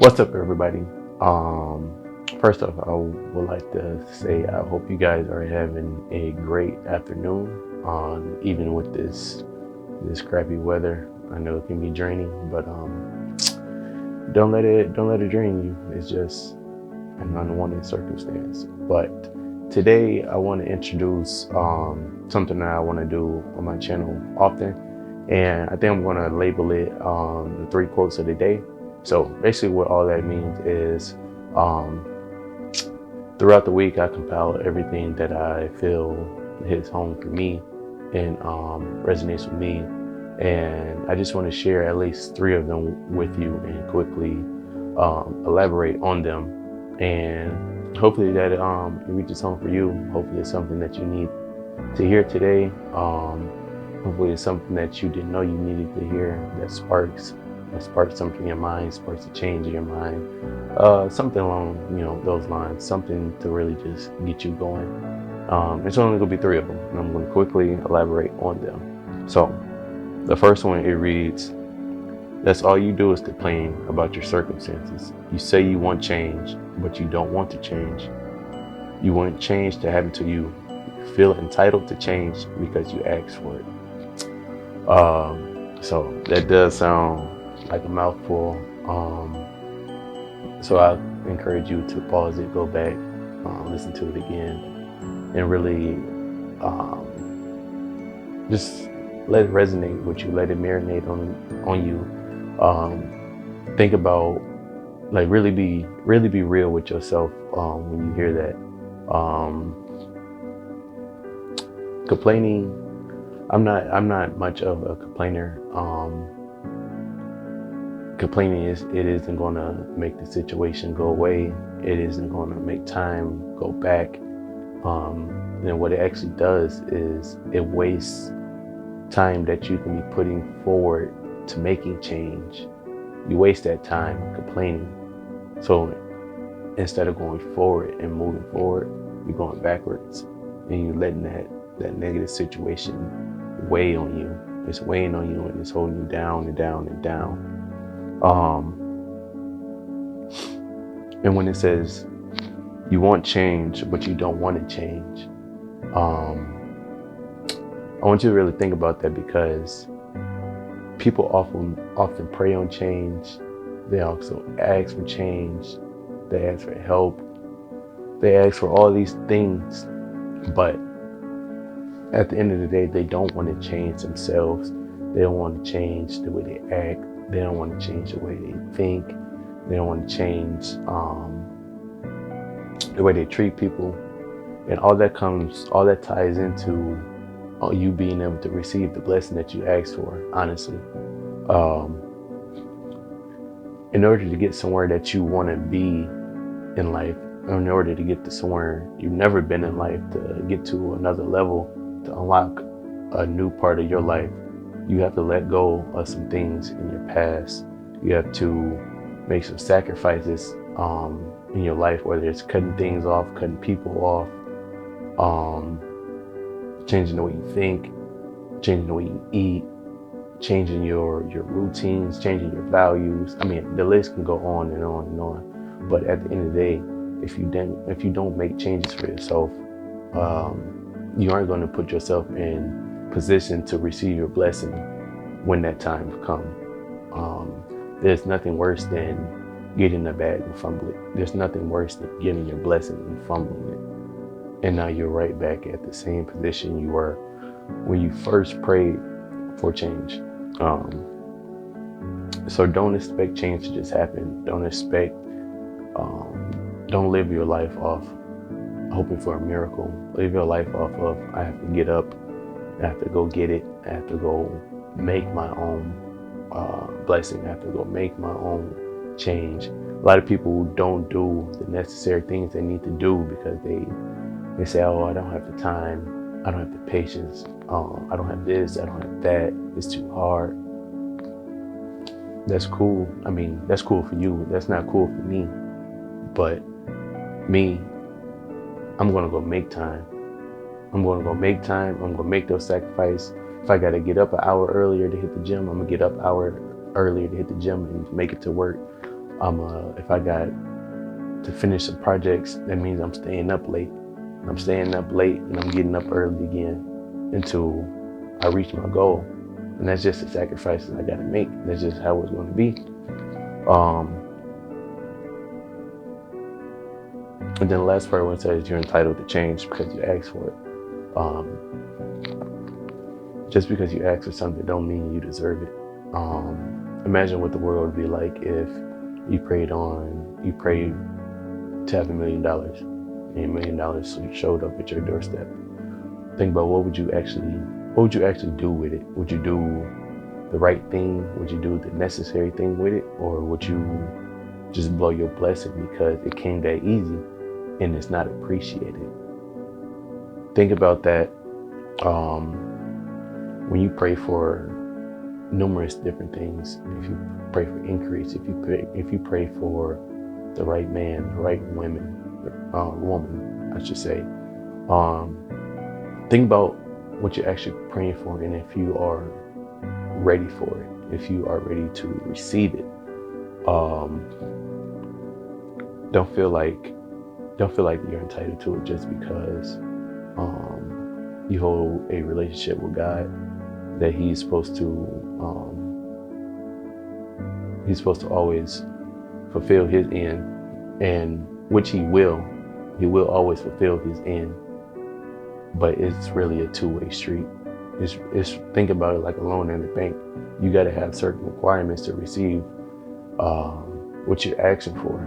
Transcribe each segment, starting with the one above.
What's up, everybody? First off, I would like to say I hope you guys are having a great afternoon. Even with this crappy weather, I know it can be draining, but don't let it drain you. It's just an unwanted circumstance. But today, I want to introduce something that I want to do on my channel often, and I think I'm going to label it the three quotes of the day. So basically what all that means is um, throughout the week, I compile everything that I feel hits home for me and resonates with me. And I just want to share at least three of them with you and quickly elaborate on them. And hopefully that it reaches home for you. Hopefully it's something that you need to hear today. Hopefully it's something that you didn't know you needed to hear that sparks something in your mind, sparks a change in your mind, something along those lines, something to really just get you going. It's only gonna be three of them, and I'm gonna quickly elaborate on them. So the first one, it reads, "That's all you do is complain about your circumstances. You say you want change, but you don't want to change. You want change to happen to you. You feel entitled to change because you asked for it." So that does sound like a mouthful. So I encourage you to pause it, go back, listen to it again, and really just let it resonate with you, let it marinate on you. Think about, like, really be real with yourself when you hear that. Complaining, I'm not much of a complainer. Complaining isn't going to make the situation go away. It isn't going to make time go back. And what it actually does is it wastes time that you can be putting forward to making change. You waste that time complaining. So instead of going forward and moving forward, you're going backwards, and you're letting that negative situation weigh on you. It's weighing on you, and it's holding you down and down and down. And when it says you want change, but you don't want to change, I want you to really think about that, because people often pray on change. They also ask for change. They ask for help. They ask for all these things, but at the end of the day, they don't want to change themselves. They don't want to change the way they act. They don't want to change the way they think. They don't want to change the way they treat people. And all that ties into you being able to receive the blessing that you asked for, honestly. In order to get somewhere that you want to be in life, or in order to get to somewhere you've never been in life, to get to another level, to unlock a new part of your life, you have to let go of some things in your past. You have to make some sacrifices in your life, whether it's cutting things off, cutting people off, changing the way you think, changing the way you eat, changing your routines, changing your values. I mean, the list can go on and on and on. But at the end of the day, if you don't make changes for yourself, you aren't going to put yourself in position to receive your blessing when that time comes. There's nothing worse than getting a bag and fumbling it. There's nothing worse than getting your blessing and fumbling it. And now you're right back at the same position you were when you first prayed for change. So don't expect change to just happen. Don't live your life off hoping for a miracle. Live your life off of, I have to get up, I have to go get it, I have to go make my own blessing, I have to go make my own change. A lot of people don't do the necessary things they need to do because they say, oh, I don't have the time, I don't have the patience, I don't have this, I don't have that, it's too hard. That's cool. I mean, that's cool for you. That's not cool for me. But me, I'm gonna go make time. I'm gonna go make time. I'm gonna make those sacrifices. If I gotta get up an hour earlier to hit the gym, I'm gonna get up an hour earlier to hit the gym and make it to work. If I got to finish some projects, that means I'm staying up late. I'm staying up late and I'm getting up early again until I reach my goal. And that's just the sacrifices I gotta make. That's just how it's gonna be. And then the last part one says you're entitled to change because you asked for it. Just because you ask for something don't mean you deserve it. Imagine what the world would be like if you prayed to have $1 million and $1 million showed up at your doorstep. Think about what would you actually do with it? Would you do the right thing? Would you do the necessary thing with it? Or would you just blow your blessing because it came that easy and it's not appreciated? Think about that when you pray for numerous different things. If you pray for increase, if you pray for the right man, the right woman, I should say. Think about what you're actually praying for, and if you are ready for it, if you are ready to receive it. Don't feel like you're entitled to it just because you hold a relationship with God that He's supposed to always fulfill His end, and which He will always fulfill His end. But it's really a two-way street. It's think about it like a loan in the bank. You got to have certain requirements to receive what you're asking for,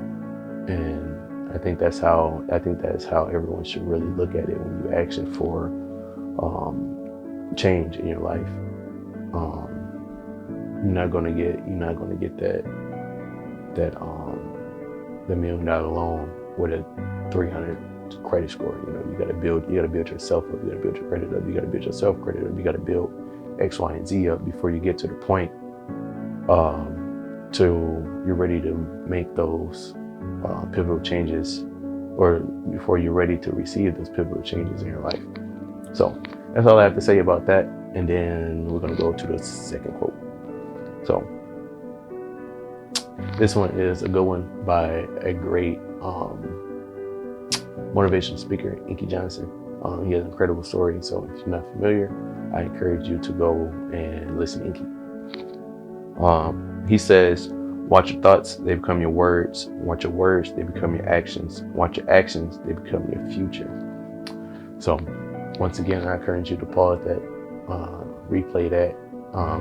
and I think that's how everyone should really look at it when you're asking for change in your life. You're not gonna get that $1 million loan with a 300 credit score. You gotta build yourself up. You gotta build your credit up. You gotta build your self credit up. You gotta build X, Y, and Z up before you get to the point till you're ready to make those pivotal changes, or before you're ready to receive those pivotal changes in your life. So that's all I have to say about that. And then we're gonna go to the second quote. So this one is a good one by a great motivational speaker, Inky Johnson. He has an incredible story. So if you're not familiar, I encourage you to go and listen to Inky. He says, watch your thoughts, they become your words. Watch your words, they become your actions. Watch your actions, they become your future. So once again, I encourage you to pause that, replay that,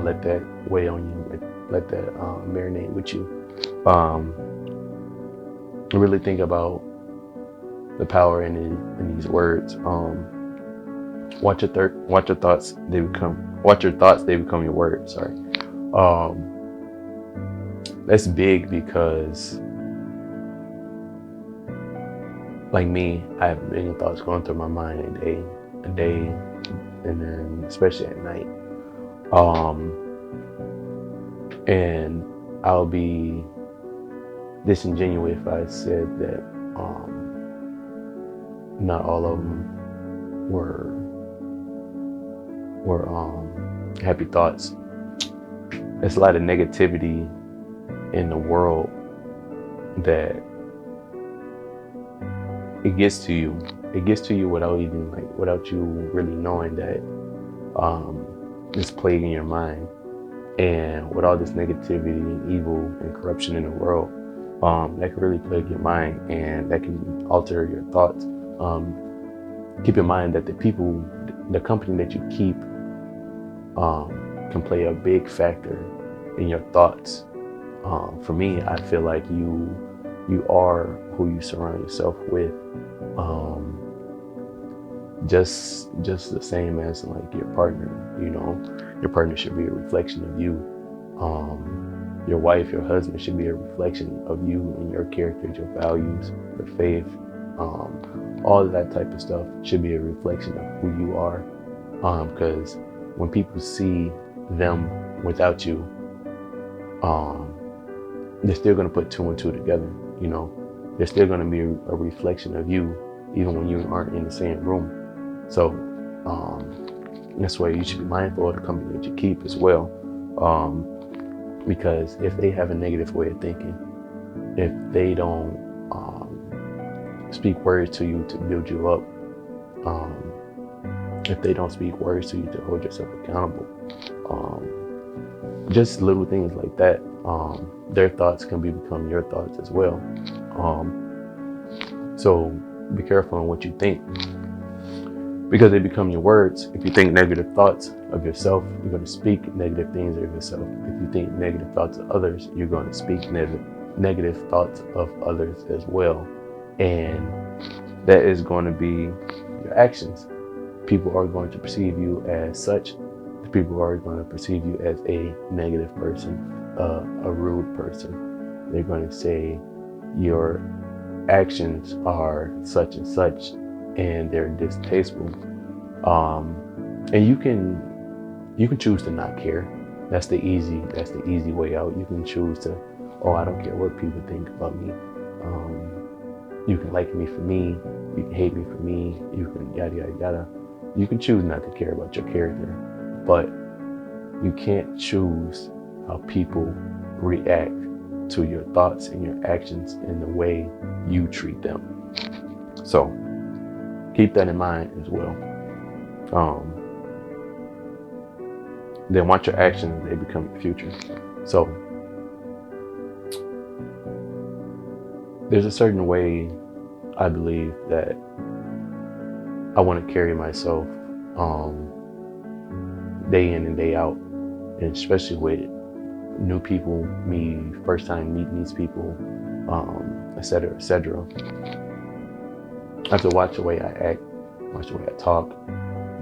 let that weigh on you, let that marinate with you. Really think about the power in these words. Watch your thoughts, they become your words. Sorry. That's big because, like me, I have a million thoughts going through my mind a day, and then especially at night. And I'll be disingenuous if I said that not all of them were happy thoughts. There's a lot of negativity in the world that it gets to you. It gets to you without you really knowing that it's plaguing your mind. And with all this negativity and evil and corruption in the world, that can really plague your mind, and that can alter your thoughts. Keep in mind that the company that you keep can play a big factor in your thoughts. For me, I feel like you are who you surround yourself with. Just the same as like your partner. Your partner should be a reflection of you. Your wife, your husband should be a reflection of you and your character, your values, your faith. All of that type of stuff should be a reflection of who you are. Because when people see them without you, they're still going to put two and two together. They're still going to be a reflection of you, even when you aren't in the same room. So that's why you should be mindful of the company that you keep as well. Because if they have a negative way of thinking, if they don't speak words to you to build you up, if they don't speak words to you to hold yourself accountable, just little things like that, their thoughts can become your thoughts as well. So be careful on what you think, because they become your words. If you think negative thoughts of yourself, you're going to speak negative things of yourself. If you think negative thoughts of others, you're going to speak negative thoughts of others as well. And that is going to be your actions. People are going to perceive you as such. People are going to perceive you as a negative person, a rude person. They're going to say your actions are such and such, and they're distasteful. And you can choose to not care. That's the easy way out. You can choose to, oh, I don't care what people think about me. You can like me for me. You can hate me for me. You can yada yada yada. You can choose not to care about your character, but you can't choose how people react to your thoughts and your actions and the way you treat them. So keep that in mind as well. Then watch your actions, they become your future. So there's a certain way I believe that I want to carry myself day in and day out, and especially with new people, me first time meeting these people, etc., etc. I have to watch the way I act, watch the way I talk,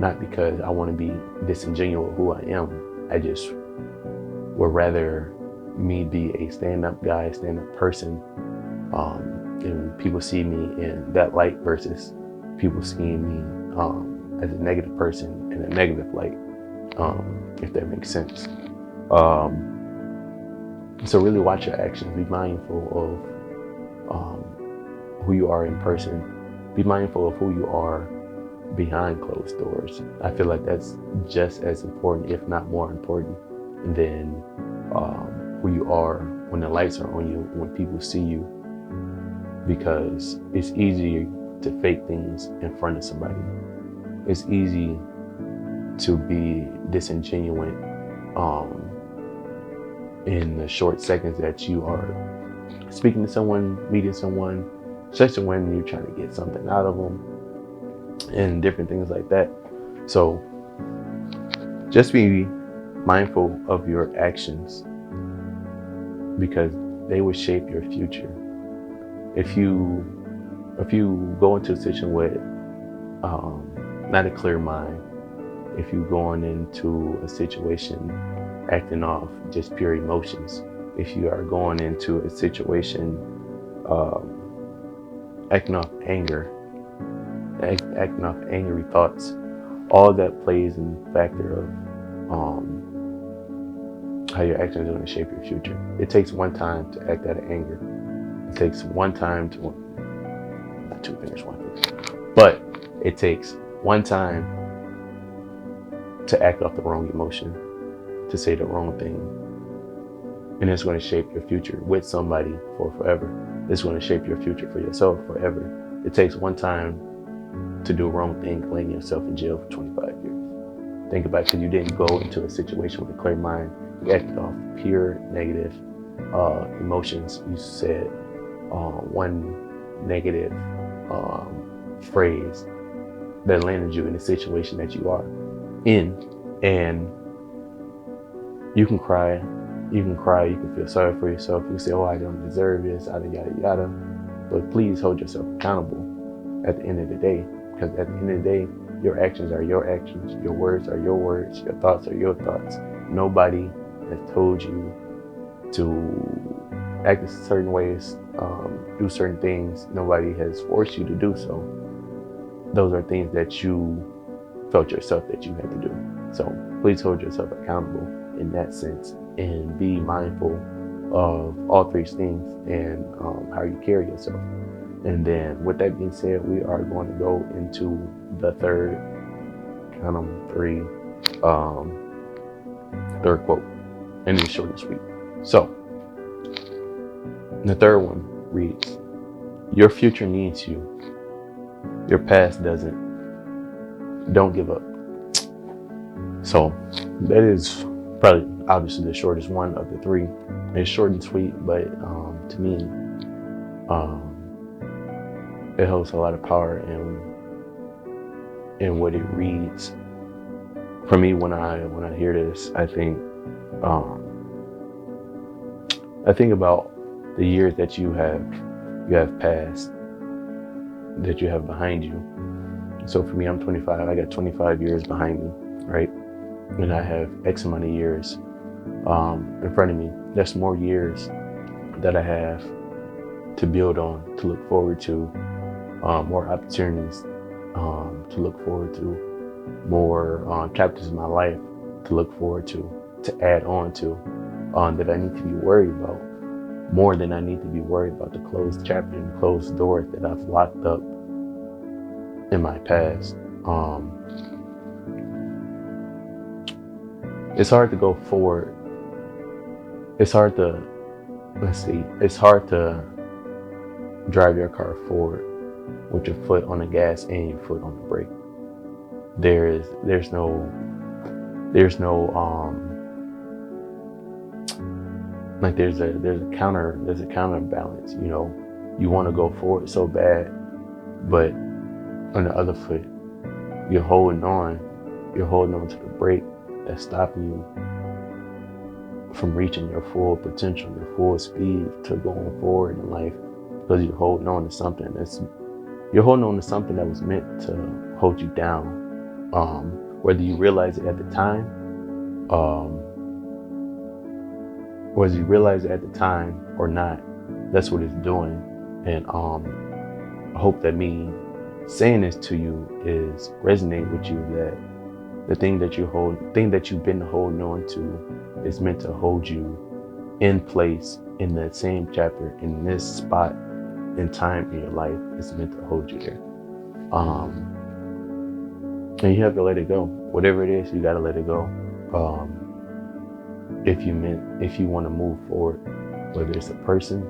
not because I want to be disingenuous with who I am. I just would rather me be a stand-up guy, stand-up person, and people see me in that light versus people seeing me as a negative person in a negative light, if that makes sense. So really watch your actions. Be mindful of who you are in person. Be mindful of who you are behind closed doors. I feel like that's just as important, if not more important, than who you are when the lights are on you, when people see you, because it's easier to fake things in front of somebody. It's easy to be disingenuous in the short seconds that you are speaking to someone, meeting someone, especially when you're trying to get something out of them and different things like that. So just be mindful of your actions, because they will shape your future. If you go into a situation with not a clear mind, if you're going into a situation acting off just pure emotions, if you are going into a situation acting off anger, acting off angry thoughts, all that plays in the factor of how your actions are going to shape your future. It takes one time to act out of anger. It takes one time to, not two fingers, one finger, but it takes one time to act off the wrong emotion, to say the wrong thing. And it's going to shape your future with somebody for forever. It's going to shape your future for yourself forever. It takes one time to do a wrong thing, landing yourself in jail for 25 years. Think about it, because you didn't go into a situation with a clear mind. You acted off pure negative emotions. You said one negative phrase that landed you in the situation that you are in, and you can cry, you can feel sorry for yourself, you can say, oh, I don't deserve this, yada yada yada, but please hold yourself accountable at the end of the day, because at the end of the day, your actions are your actions, your words are your words, your thoughts are your thoughts. Nobody has told you to act in certain ways, do certain things. Nobody has forced you to do so. Those are things that you felt yourself that you had to do. So please hold yourself accountable in that sense, and be mindful of all three things and how you carry yourself. And then with that being said, we are going to go into the third, count them three, third quote, and it's short and sweet. So The third one reads, your future needs you. Your past doesn't. Don't give up. So that is probably obviously the shortest one of the three. It's short and sweet, but to me, it holds a lot of power in what it reads. For me, when I hear this, I think about the years that you have passed, that you have behind you. So for me, I'm 25. I got 25 years behind me, right? And I have X amount of years in front of me. That's more years that I have to build on, to look forward to, more opportunities to look forward to, more chapters in my life to look forward to add on to, that I need to be worried about, more than I need to be worried about the closed chapter and closed doors that I've locked up in my past. It's hard to go forward. It's hard to drive your car forward with your foot on the gas and your foot on the brake. There's no like there's a counterbalance. You know, you want to go forward so bad, but on the other foot, you're holding on to the brake that's stopping you from reaching your full potential, your full speed to going forward in life, because you're holding on to something that was meant to hold you down. Whether you realize it at the time, or not, that's what it's doing. And I hope that me saying this to you is resonate with you, that the thing that you've been holding on to is meant to hold you in place in that same chapter, in this spot in time in your life. It's meant to hold you there. And you have to let it go. Whatever it is, you gotta let it go. If you want to move forward, whether it's a person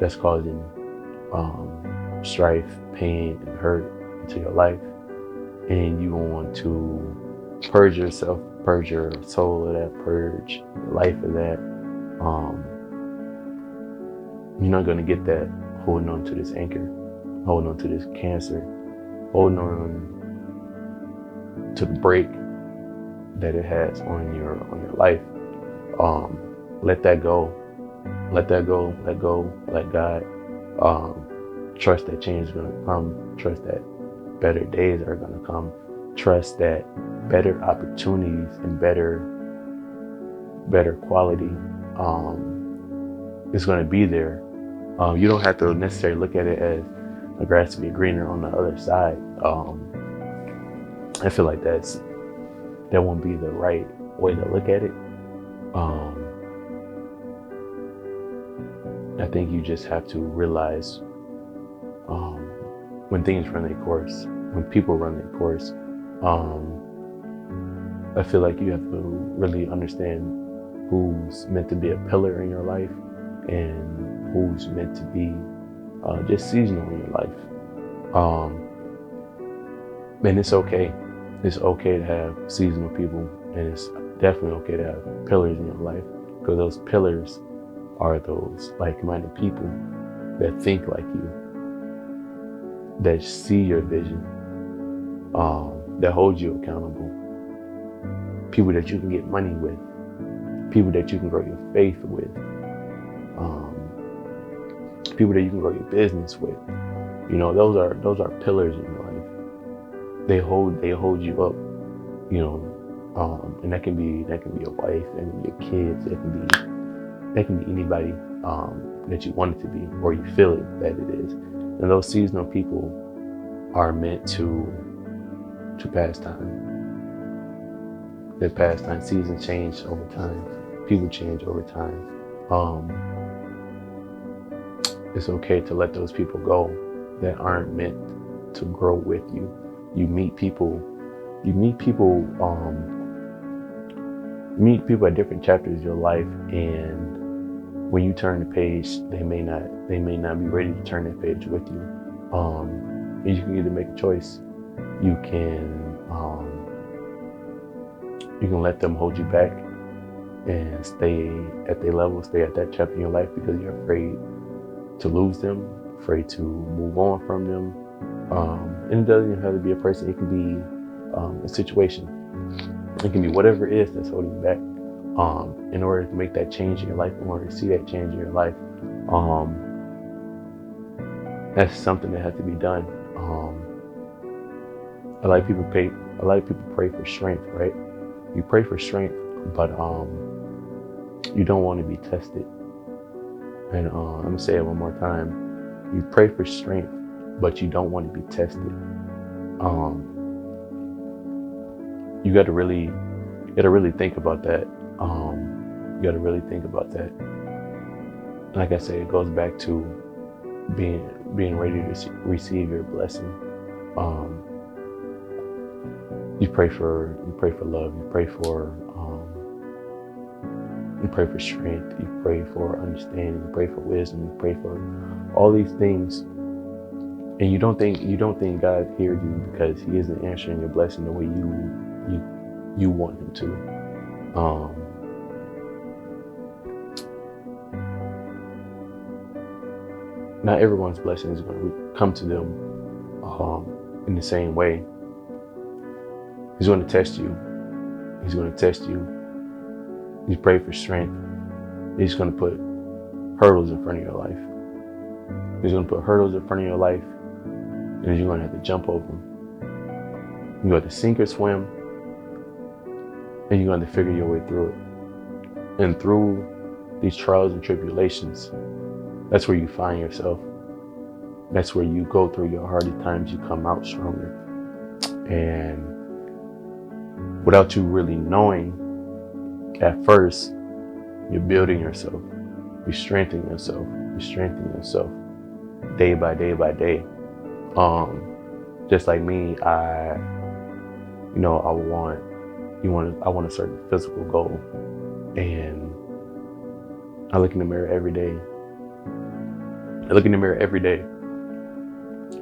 that's causing strife, pain, and hurt into your life, and you want to purge yourself, purge your soul of that, purge your life of that, you're not going to get that holding on to this anchor, holding on to this cancer, holding on to the brake that it has on your life. Let that go. Let God. Trust that change is going to come. Trust that better days are going to come. Trust that better opportunities and better quality is going to be there. You don't have to necessarily look at it as the grass to be greener on the other side. I feel like that won't be the right way to look at it. I think you just have to realize when things run their course, when people run their course, I feel like you have to really understand who's meant to be a pillar in your life and who's meant to be just seasonal in your life. And it's okay. It's okay to have seasonal people, and it's definitely okay to have pillars in your life, because those pillars are those like-minded people that think like you, that see your vision, that hold you accountable, people that you can get money with, people that you can grow your faith with, people that you can grow your business with. You know, those are pillars in your life. They hold you up, you know, and that can be a wife, that can be your kids, that can be anybody that you want it to be, or you feel it that it is. And those seasonal people are meant to pass time. Their pastime. Seasons change over time. People change over time. It's okay to let those people go that aren't meant to grow with you. You meet people at different chapters of your life, and when you turn the page, they may not be ready to turn that page with you. And you can either make a choice. You can let them hold you back and stay at their level, stay at that chapter in your life because you're afraid to lose them, afraid to move on from them. And it doesn't even have to be a person. It can be a situation. It can be whatever it is that's holding you back. In order to make that change in your life, in order to see that change in your life, that's something that has to be done. A lot of people pray for strength, right? You pray for strength, but you don't want to be tested. And I'm gonna say it one more time. You pray for strength, but you don't want to be tested. You got to really think about that. You got to really think about that. Like I say, it goes back to being ready to receive your blessing. You pray for love. You pray for strength. You pray for understanding. You pray for wisdom. You pray for all these things, and you don't think God hears you because He isn't answering your blessing the way you want Him to. Not everyone's blessing is going to come to them in the same way. He's going to test you. He's going to test you. You pray for strength. He's going to put hurdles in front of your life. He's going to put hurdles in front of your life, and you're going to have to jump over them. You're going to have to sink or swim, and you're going to figure your way through it. And through these trials and tribulations, that's where you find yourself. That's where you go through your hardest times, you come out stronger. And without you really knowing, at first, you're building yourself. You're strengthening yourself. You're strengthening yourself day by day by day. Just like me, I want a certain physical goal, and I look in the mirror every day.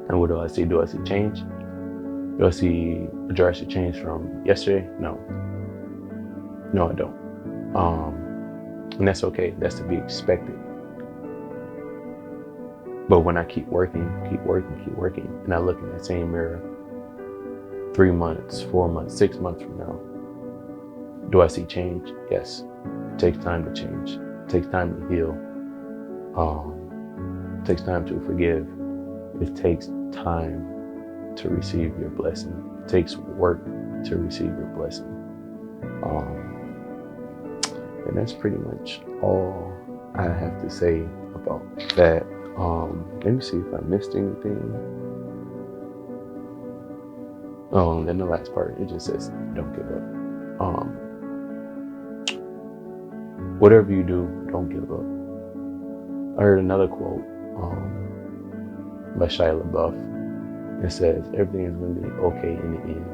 And what do I see? Do I see change? Do I see a drastic change from yesterday? No, I don't. And that's okay. That's to be expected. But when I keep working, and I look in that same mirror 3 months, 4 months, 6 months from now, do I see change? Yes. It takes time to change. It takes time to heal. It takes time to forgive. It takes time to receive your blessing. It takes work to receive your blessing. And that's pretty much all I have to say about that. Let me see if I missed anything. Then the last part, it just says, don't give up. Whatever you do, don't give up. I heard another quote by Shia LaBeouf. It says, everything is going to be okay in the end.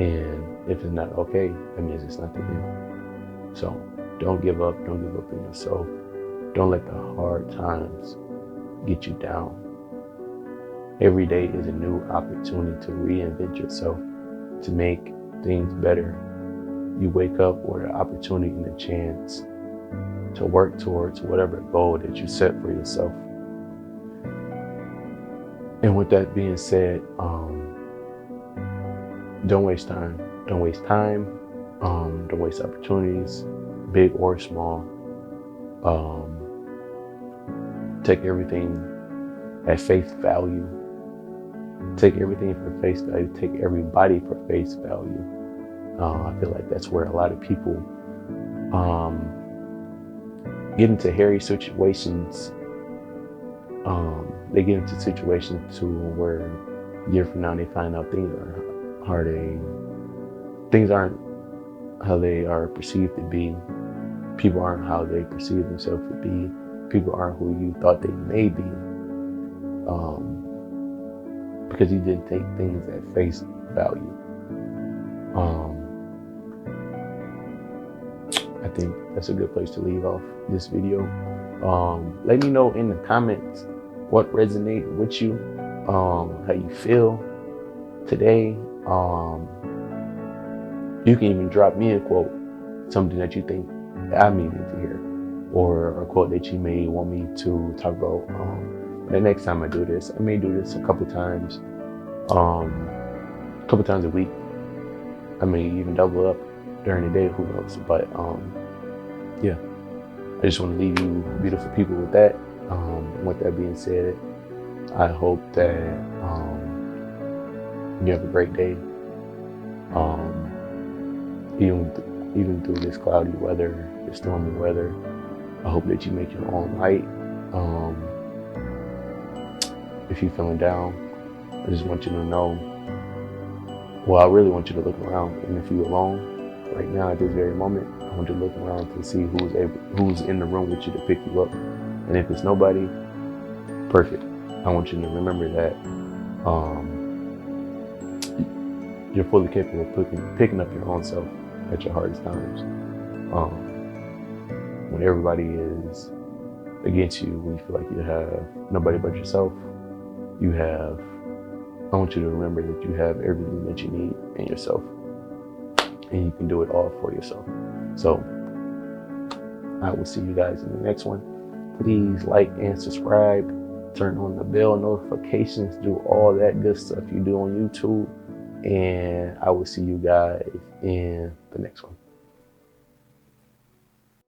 And if it's not okay, that means it's not the end. So don't give up. Don't give up in yourself. Don't let the hard times get you down. Every day is a new opportunity to reinvent yourself, to make things better. You wake up with an opportunity and a chance to work towards whatever goal that you set for yourself. And with that being said, don't waste time. Don't waste time. Don't waste opportunities, big or small. Take everything at face value. Take everything for face value. Take everybody for face value. I feel like that's where a lot of people get into hairy situations. They get into situations too where a year from now they find out things aren't how they are perceived to be. People aren't how they perceive themselves to be. People aren't who you thought they may be. Because you didn't take things at face value. I think that's a good place to leave off this video. Let me know in the comments what resonated with you, how you feel today. You can even drop me a quote, something that you think I may need to hear, or a quote that you may want me to talk about. The next time I do this, I may do this a couple times a week. I may even double up during the day, who knows? But yeah, I just want to leave you beautiful people with that. With that being said, I hope that you have a great day. Even through this cloudy weather, this stormy weather, I hope that you make your own light. If you're feeling down, I just want you to know, well, I really want you to look around, and if you're alone right now at this very moment, I want you to look around to see who's in the room with you to pick you up. And if it's nobody, perfect. I want you to remember that you're fully capable of picking up your own self at your hardest times. When everybody is against you, when you feel like you have nobody but yourself, I want you to remember that you have everything that you need in yourself, and you can do it all for yourself. So I will see you guys in the next one. Please like and subscribe, turn on the bell notifications, do all that good stuff you do on YouTube, and I will see you guys in the next one.